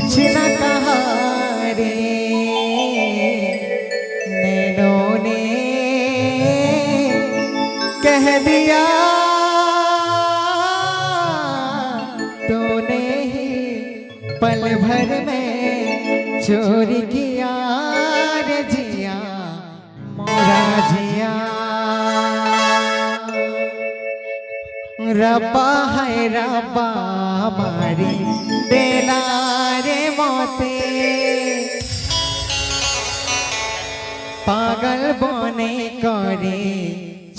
कुछ न कहा रे नैनों ने कह दिया तूने ही पल भर में चोरी किया रे जिया मोरा जिया रब्बा है रब्बा मारी देला रे मोते पागल बने करे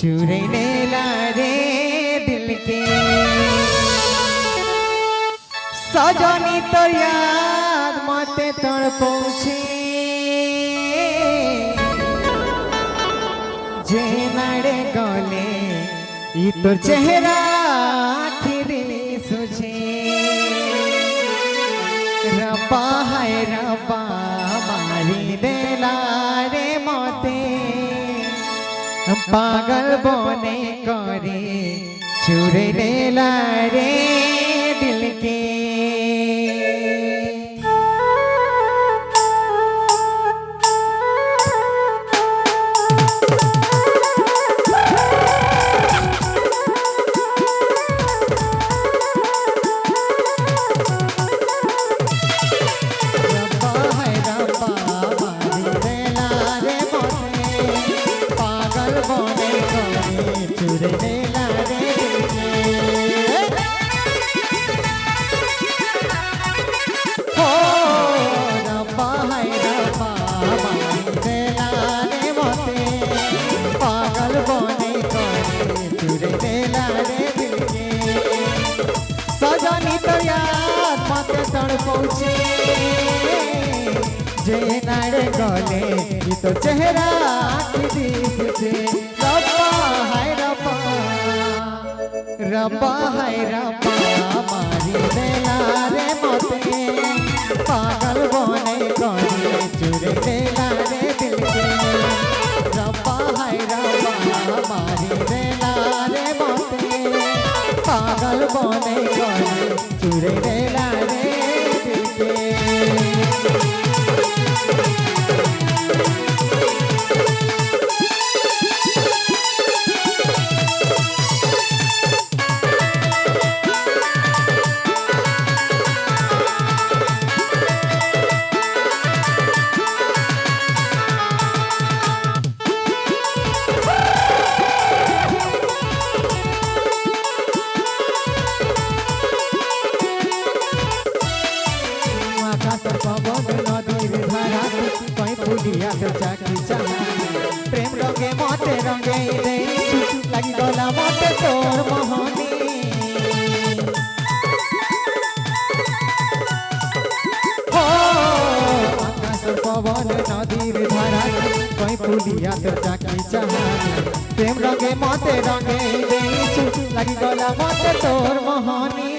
चुरे लेला रे दिल के सजनी तो याद मते तड़ पहुँचे जे नाड़े गले ई तोर चेहरा आखिरी सुझे रब्बा है रब्बा मारी देला रे मोते पागल बने करे चुरे लेला रे दिल के सजनी तो याद मते तड़ पहुँचे जे नाड़े गले ई तो चेहरा आखिरी सुझे रब्बा हाय रब्बा रब्बा हाय रब्बा मारी देला रे मोते पागल बने करे चुरे देला रे दिल के रब्बा हाय रब्बा मारी देला रे मोते पागल बने करे चुरे देला रे दिल के प्रेम रंगे मते रंगे लगी गला मते तोर मोहनी हो आकाश पवन नदीर धारा कहीं फुलिया तो जाकी चाहानी प्रेम रंगे मते रंगे लगी गला मते तोर मोहनी